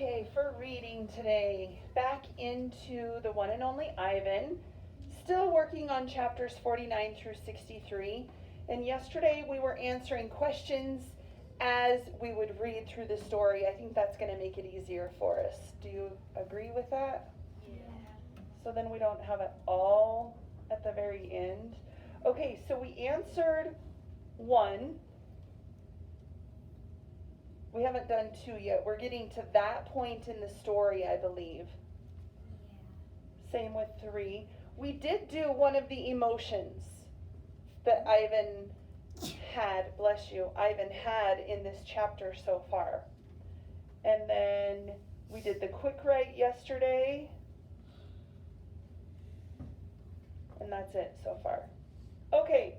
Okay, for reading today, back into the one and only Ivan, still working on chapters 49 through 63. And yesterday we were answering questions as we would read through the story. I think that's going to make it easier for us. Do you agree with that? Yeah. So then we don't have it all at the very end. Okay, so we answered 1. We haven't done 2 yet. We're getting to that point in the story, I believe. Same with 3. We did do one of the emotions that Ivan had in this chapter so far. And then we did the quick write yesterday. And that's it so far. Okay,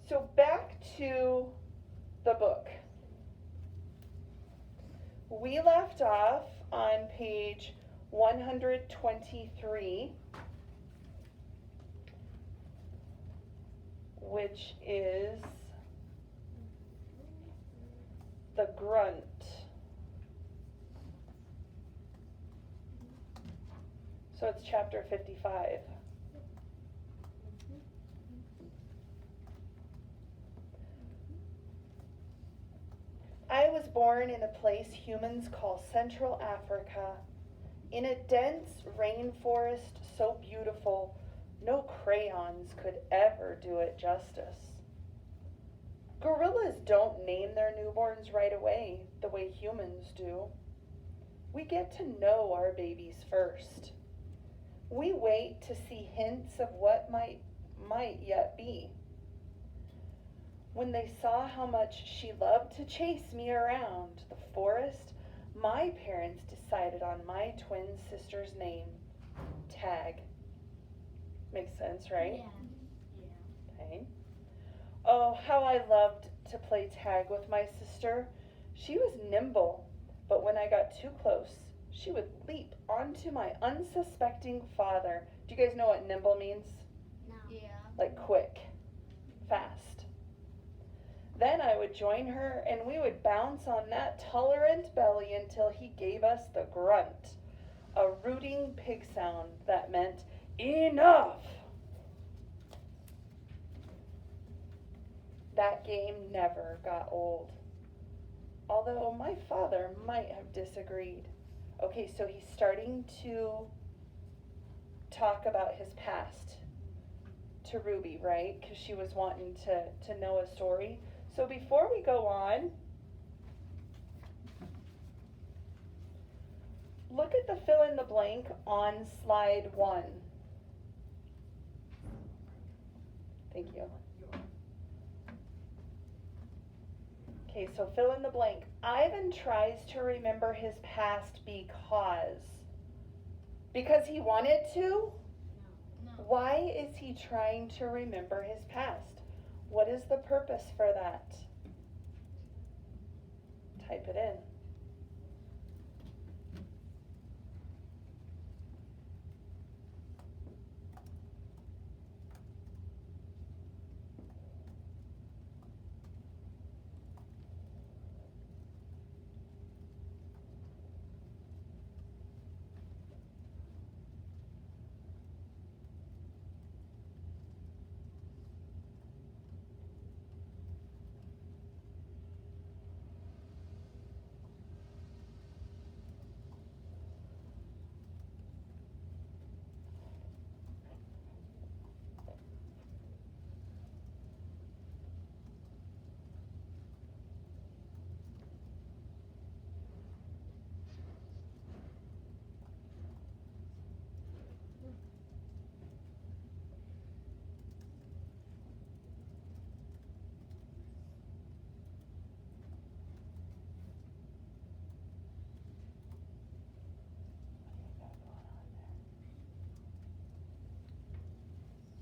so back to the book. We left off on page 123, which is the grunt. So it's chapter 55. I was born in a place humans call Central Africa, in a dense rainforest so beautiful, no crayons could ever do it justice. Gorillas don't name their newborns right away, the way humans do. We get to know our babies first. We wait to see hints of what might yet be. When they saw how much she loved to chase me around the forest, my parents decided on my twin sister's name, Tag. Makes sense, right? Yeah. Okay. Oh, how I loved to play tag with my sister. She was nimble, but when I got too close, she would leap onto my unsuspecting father. Do you guys know what nimble means? No. Yeah. Like quick, fast. Then I would join her and we would bounce on that tolerant belly until he gave us the grunt, a rooting pig sound that meant enough. That game never got old, although my father might have disagreed. Okay, so he's starting to talk about his past to Ruby, right? Because she was wanting to know a story. So before we go on, look at the fill in the blank on slide 1. Thank you. Okay, so fill in the blank. Ivan tries to remember his past because he wanted to? No. Why is he trying to remember his past? What is the purpose for that? Type it in.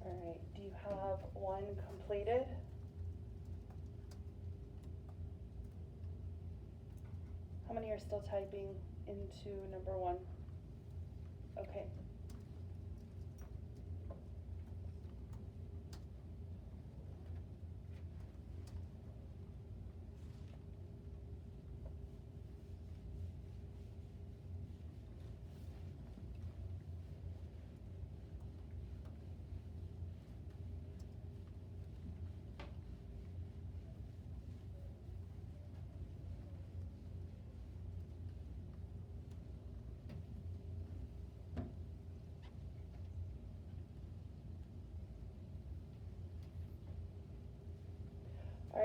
All right, do you have one completed? How many are still typing into number 1? Okay.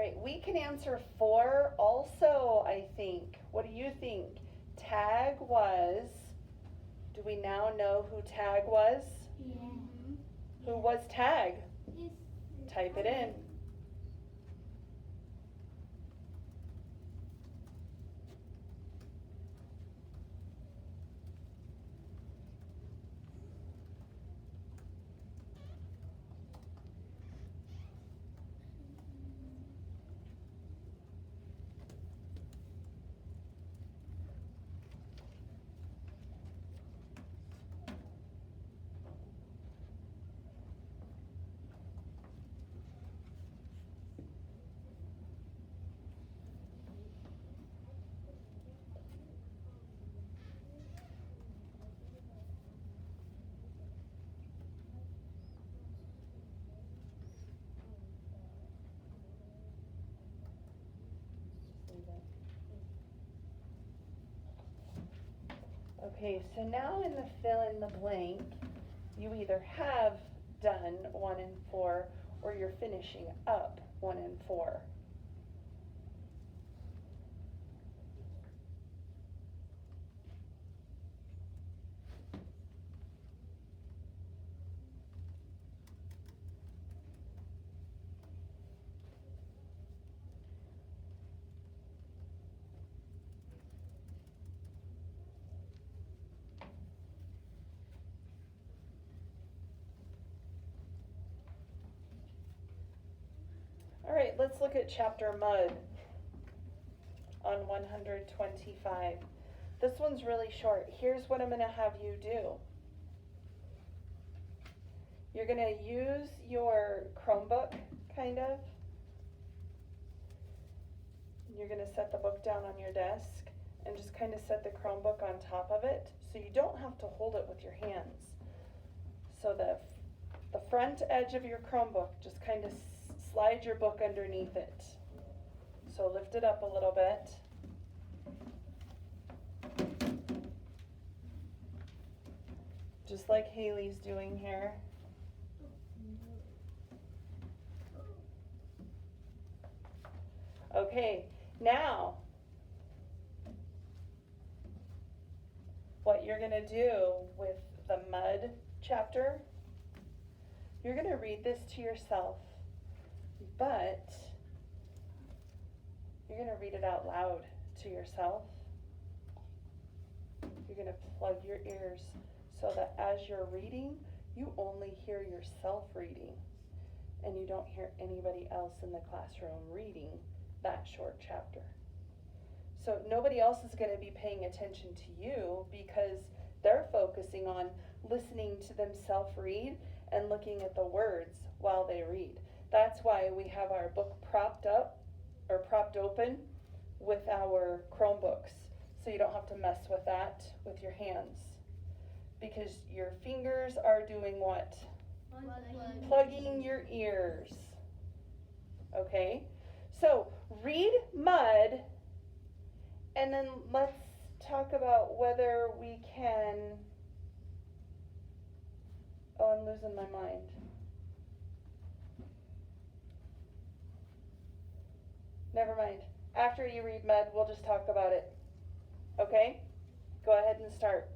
right, we can answer 4 also, I think. What do you think? Tag was, do we now know who Tag was? Yeah. Who was Tag? Type it in. Okay, so now in the fill in the blank, you either have done 1 and 4 or you're finishing up 1 and 4. All right, let's look at chapter Mud on 125. This one's really short. Here's what I'm going to have you do. You're going to use your Chromebook, kind of. You're going to set the book down on your desk and just kind of set the Chromebook on top of it so you don't have to hold it with your hands. So the front edge of your Chromebook, just kind of slide your book underneath it. So lift it up a little bit. Just like Haley's doing here. Okay, now what you're going to do with the Mud chapter, you're going to read this to yourself, but you're going to read it out loud to yourself. You're going to plug your ears so that as you're reading, you only hear yourself reading and you don't hear anybody else in the classroom reading that short chapter. So nobody else is going to be paying attention to you because they're focusing on listening to themselves read and looking at the words while they read. That's why we have our book propped up or propped open with our Chromebooks, so you don't have to mess with that with your hands, because your fingers are doing what? Plugging your ears. Okay? So read Mud, and then let's talk about whether we can, oh, I'm losing my mind. Never mind. After you read Mud, we'll just talk about it. Okay? Go ahead and start.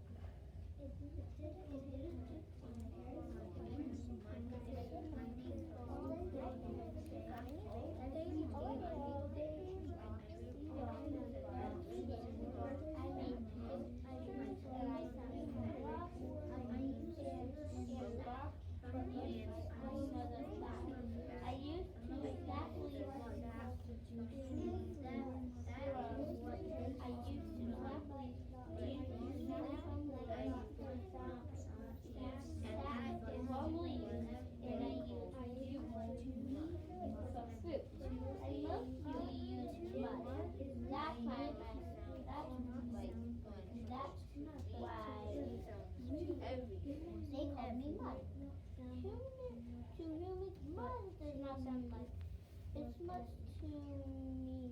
It's much to me,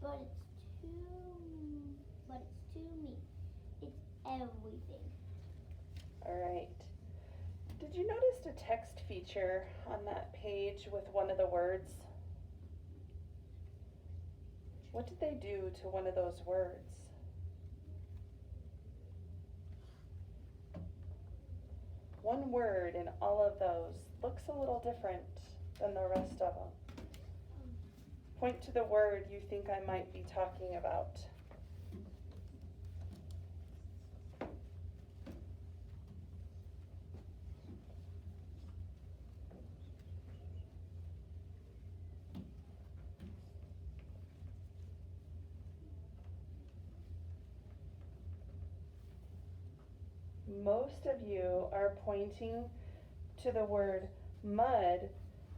but it's to me. It's everything. All right. Did you notice a text feature on that page with one of the words? What did they do to one of those words? One word in all of those looks a little different than the rest of them. Point to the word you think I might be talking about. Most of you are pointing to the word mud,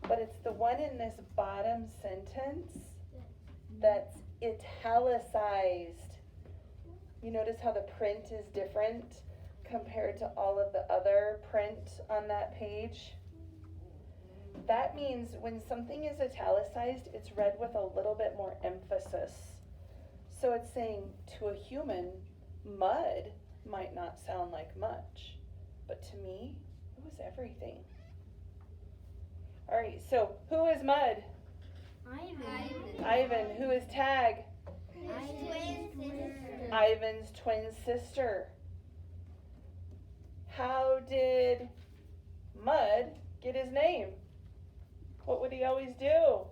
but it's the one in this bottom sentence that's italicized. You notice how the print is different compared to all of the other print on that page? That means when something is italicized, it's read with a little bit more emphasis. So it's saying to a human, mud might not sound like much, but to me, it was everything. All right, so who is Mud? Ivan. Who is Tag? Ivan's twin sister. How did Mud get his name? What would he always do?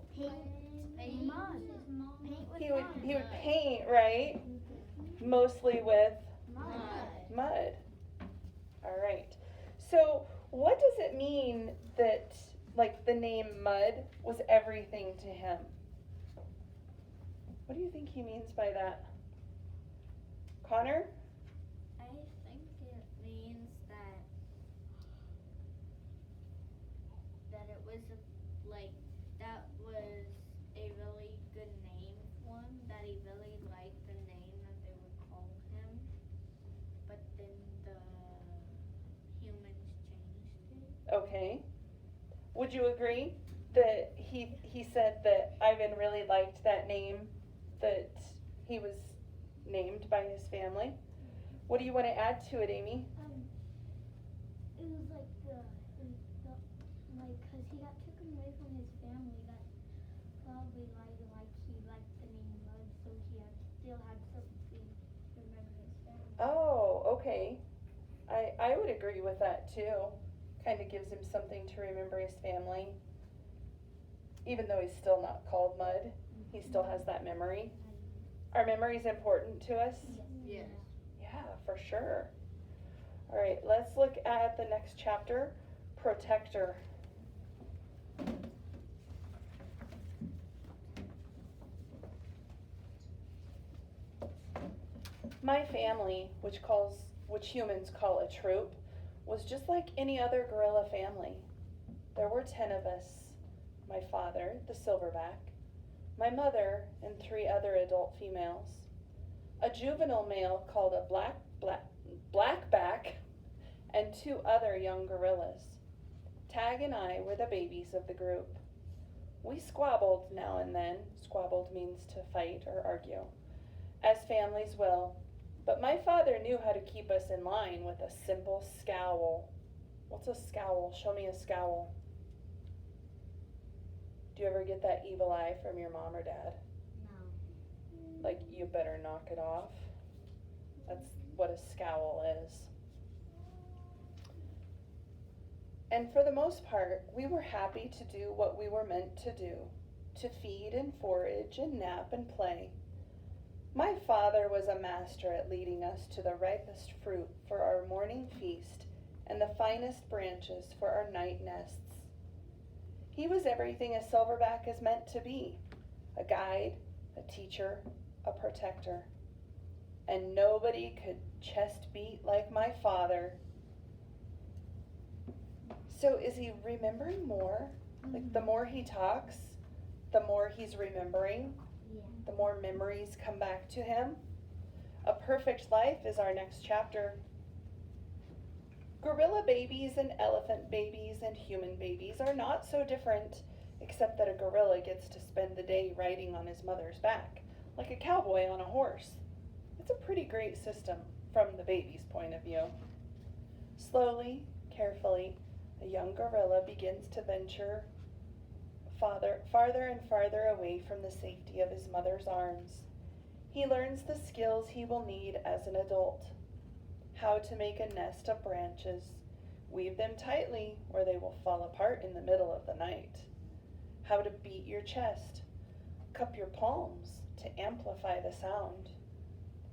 Paint mud. He would paint, right? Mostly with mud. All right. So what does it mean that, like, the name Mud was everything to him? What do you think he means by that? Connor? I think it means that it was that was a really good name for him, that he really liked the name that they would call him, but then the humans changed it. Okay. Would you agree that he said that Ivan really liked that name that he was named by his family? What do you want to add to it, Amy? It was because he got taken away from his family. That probably he liked the name Mud, so he still had something to remember his family. Oh, okay. I would agree with that too. Kind of gives him something to remember his family. Even though he's still not called Mud, he still has that memory. Are memories important to us? Yes. Yeah, for sure. All right, let's look at the next chapter, Protector. My family, which humans call a troop, was just like any other gorilla family. There were 10 of us. My father, the silverback, my mother, and 3 other adult females. A juvenile male called a blackback, and 2 other young gorillas. Tag and I were the babies of the group. We squabbled now and then. Squabbled means to fight or argue, as families will. But my father knew how to keep us in line with a simple scowl. What's a scowl? Show me a scowl. Do you ever get that evil eye from your mom or dad? No. Like, you better knock it off? That's what a scowl is. And for the most part, we were happy to do what we were meant to do, to feed and forage and nap and play. My father was a master at leading us to the ripest fruit for our morning feast and the finest branches for our night nests. He was everything a silverback is meant to be, a guide, a teacher, a protector. And nobody could chest beat like my father. So is he remembering more? Like, the more he talks, the more he's remembering? Yeah. The more memories come back to him? A Perfect Life is our next chapter. Gorilla babies and elephant babies and human babies are not so different, except that a gorilla gets to spend the day riding on his mother's back, like a cowboy on a horse. It's a pretty great system from the baby's point of view. Slowly, carefully, a young gorilla begins to venture farther and farther away from the safety of his mother's arms. He learns the skills he will need as an adult. How to make a nest of branches, weave them tightly or they will fall apart in the middle of the night. How to beat your chest, cup your palms to amplify the sound.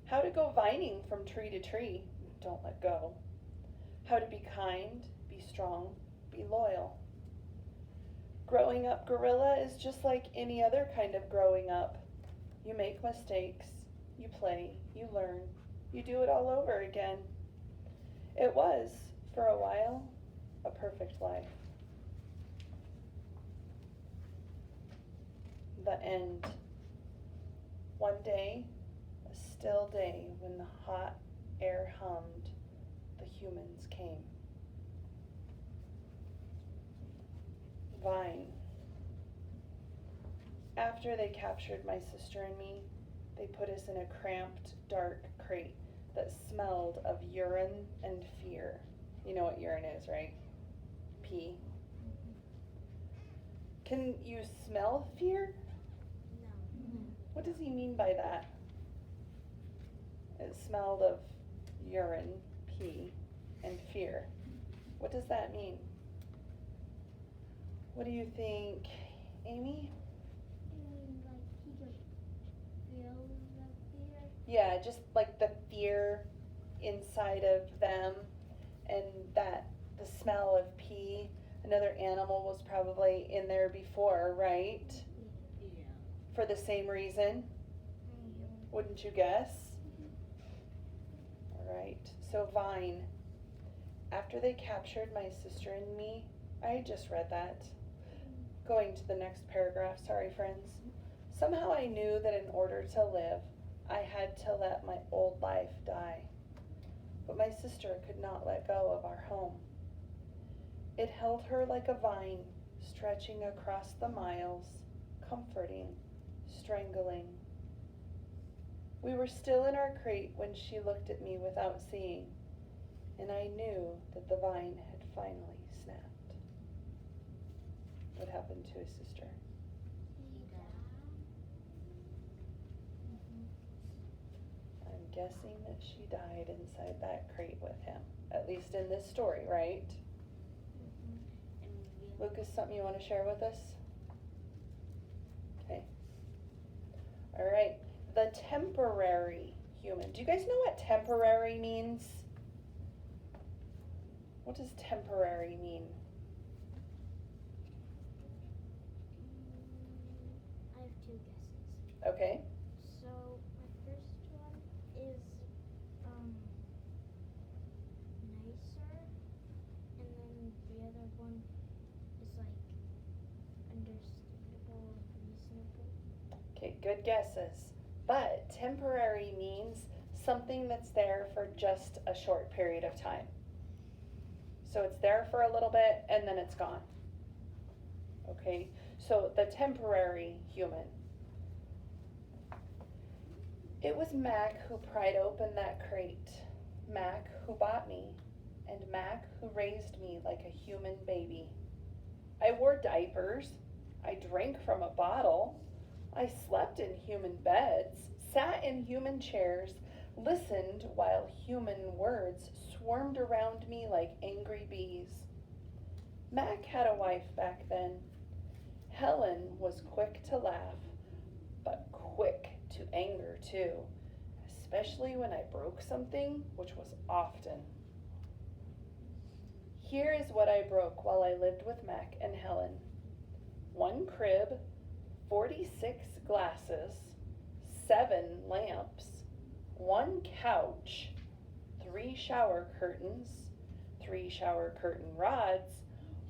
How to go vining from tree to tree, don't let go. How to be kind, be strong, be loyal. Growing up gorilla is just like any other kind of growing up. You make mistakes, you play, you learn, you do it all over again. It was, for a while, a perfect life. The end. One day, a still day when the hot air hummed, the humans came. Vine. After they captured my sister and me, they put us in a cramped, dark crate that smelled of urine and fear. You know what urine is, right? Pee. Can you smell fear? No. What does he mean by that? It smelled of urine, pee, and fear. What does that mean? What do you think, Amy? Like he could feel the fear. Yeah, just like the fear inside of them, and that the smell of pee. Another animal was probably in there before, right? Yeah. For the same reason, wouldn't you guess? All right, so Vine. After they captured my sister and me, I just read that. Going to the next paragraph, sorry friends. Somehow I knew that in order to live, I had to let my old life die. But my sister could not let go of our home. It held her like a vine, stretching across the miles, comforting, strangling. We were still in our crate when she looked at me without seeing, and I knew that the vine had finally snapped. What happened to his sister? I'm guessing that she died inside that crate with him, at least in this story, right? Lucas, something you want to share with us? Okay. All right. The temporary human. Do you guys know what temporary means? What does temporary mean? I have two guesses. Okay. So my first one is nicer, and then the other one is like understandable and reasonable. Okay, good guesses. But temporary means something that's there for just a short period of time. So it's there for a little bit and then it's gone. Okay, so the temporary human. It was Mac who pried open that crate. Mac who bought me. And Mac who raised me like a human baby. I wore diapers. I drank from a bottle. I slept in human beds, sat in human chairs, listened while human words swarmed around me like angry bees. Mac had a wife back then. Helen was quick to laugh, but quick to anger too, especially when I broke something, which was often. Here is what I broke while I lived with Mac and Helen. 1 crib, 46 glasses, 7 lamps, 1 couch, 3 shower curtains, 3 shower curtain rods,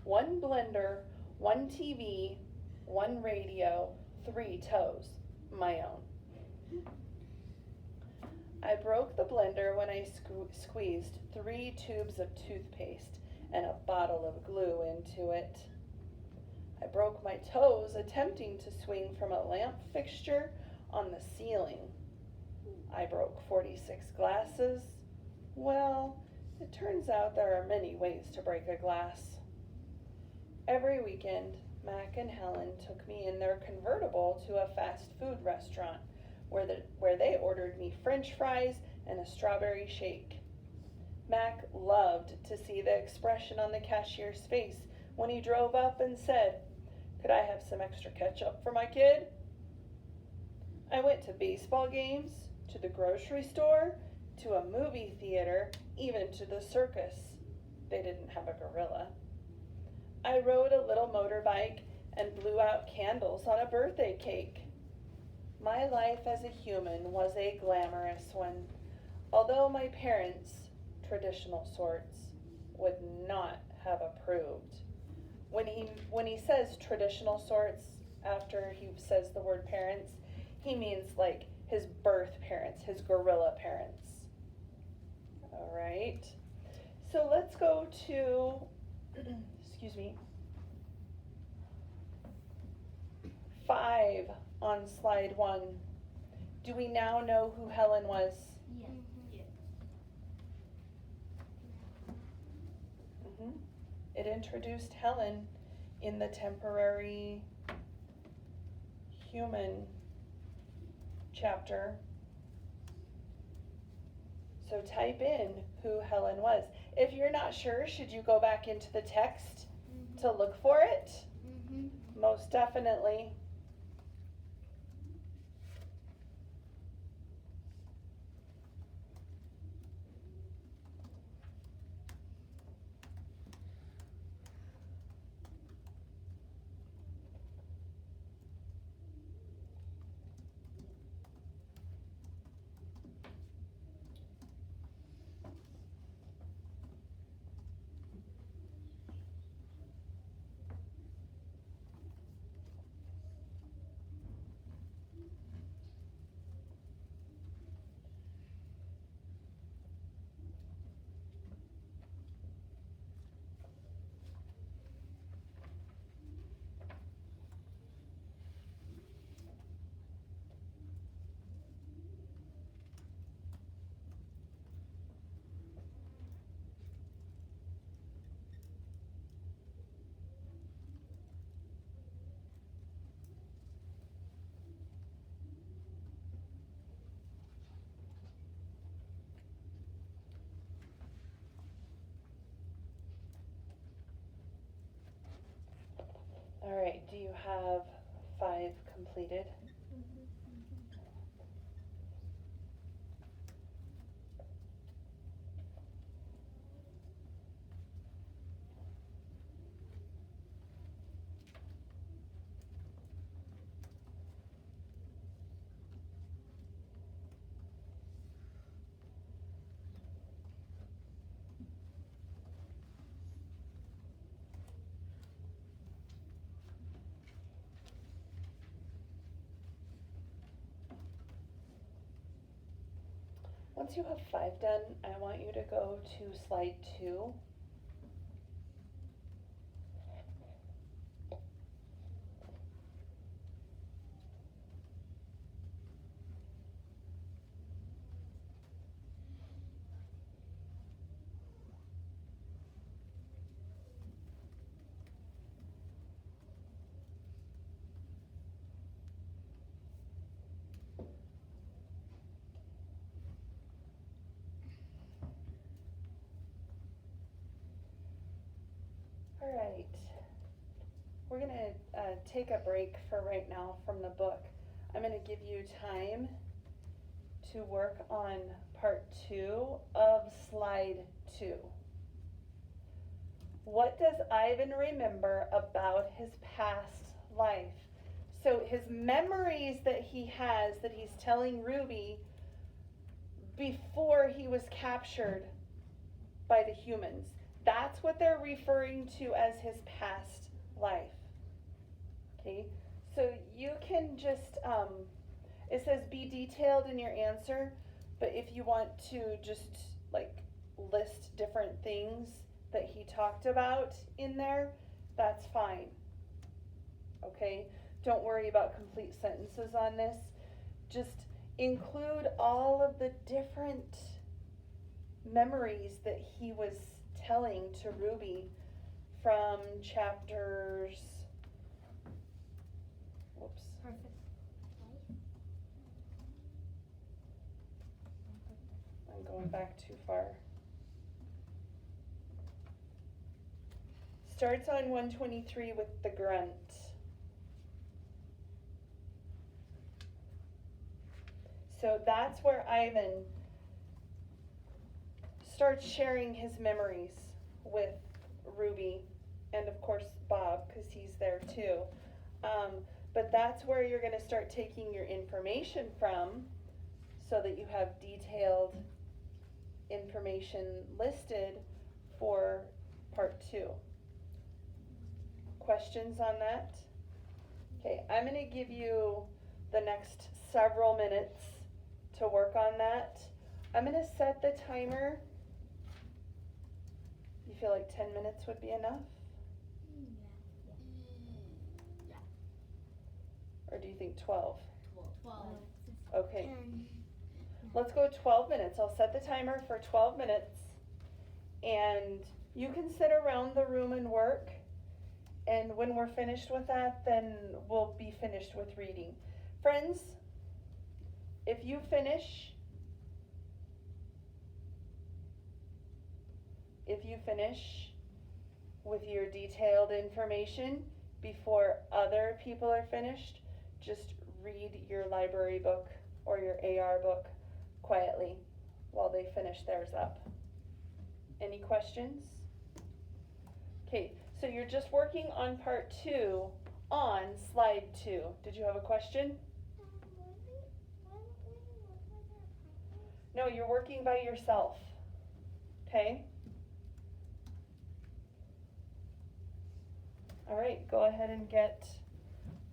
1 blender, 1 TV, 1 radio, 3 toes, my own. I broke the blender when I squeezed 3 tubes of toothpaste and a bottle of glue into it. I broke my toes attempting to swing from a lamp fixture on the ceiling. I broke 46 glasses. Well, it turns out there are many ways to break a glass. Every weekend, Mac and Helen took me in their convertible to a fast food restaurant where they ordered me French fries and a strawberry shake. Mac loved to see the expression on the cashier's face when he drove up and said, "Could I have some extra ketchup for my kid?" I went to baseball games, to the grocery store, to a movie theater, even to the circus. They didn't have a gorilla. I rode a little motorbike and blew out candles on a birthday cake. My life as a human was a glamorous one, although my parents, traditional sorts, would not have approved. When he says traditional sorts after he says the word parents, he means like his birth parents, his gorilla parents. All right. So let's go to, excuse me, 5 on slide 1. Do we now know who Helen was? Yes. Mm-hmm. It introduced Helen in the temporary human chapter. So type in who Helen was. If you're not sure, should you go back into the text to look for it? Most definitely. All right, do you have 5 completed? Once you have 5 done, I want you to go to slide 2. All right, we're going to take a break for right now from the book. I'm going to give you time to work on part 2 of slide 2. What does Ivan remember about his past life? So his memories that he has that he's telling Ruby before he was captured by the humans. That's what they're referring to as his past life. Okay, so you can just, it says be detailed in your answer, but if you want to just like list different things that he talked about in there, that's fine. Okay, don't worry about complete sentences on this. Just include all of the different memories that he was telling to Ruby from chapters going back too far. Starts on 123 with the grunt. So that's where Ivan starts sharing his memories with Ruby and of course Bob, because he's there too. But that's where you're going to start taking your information from so that you have detailed information listed for part 2. Questions on that? Okay, I'm going to give you the next several minutes to work on that. I'm going to set the timer. You feel like 10 minutes would be enough? Yeah. Or do you think 12? 12. Okay. Let's go 12 minutes. I'll set the timer for 12 minutes. And you can sit around the room and work. And when we're finished with that, then we'll be finished with reading. Friends, if you finish with your detailed information before other people are finished, just read your library book or your AR book quietly while they finish theirs up. Any questions? Okay, so you're just working on part 2 on slide 2. Did you have a question? No, you're working by yourself. Okay? All right, go ahead and get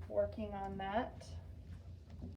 working on that.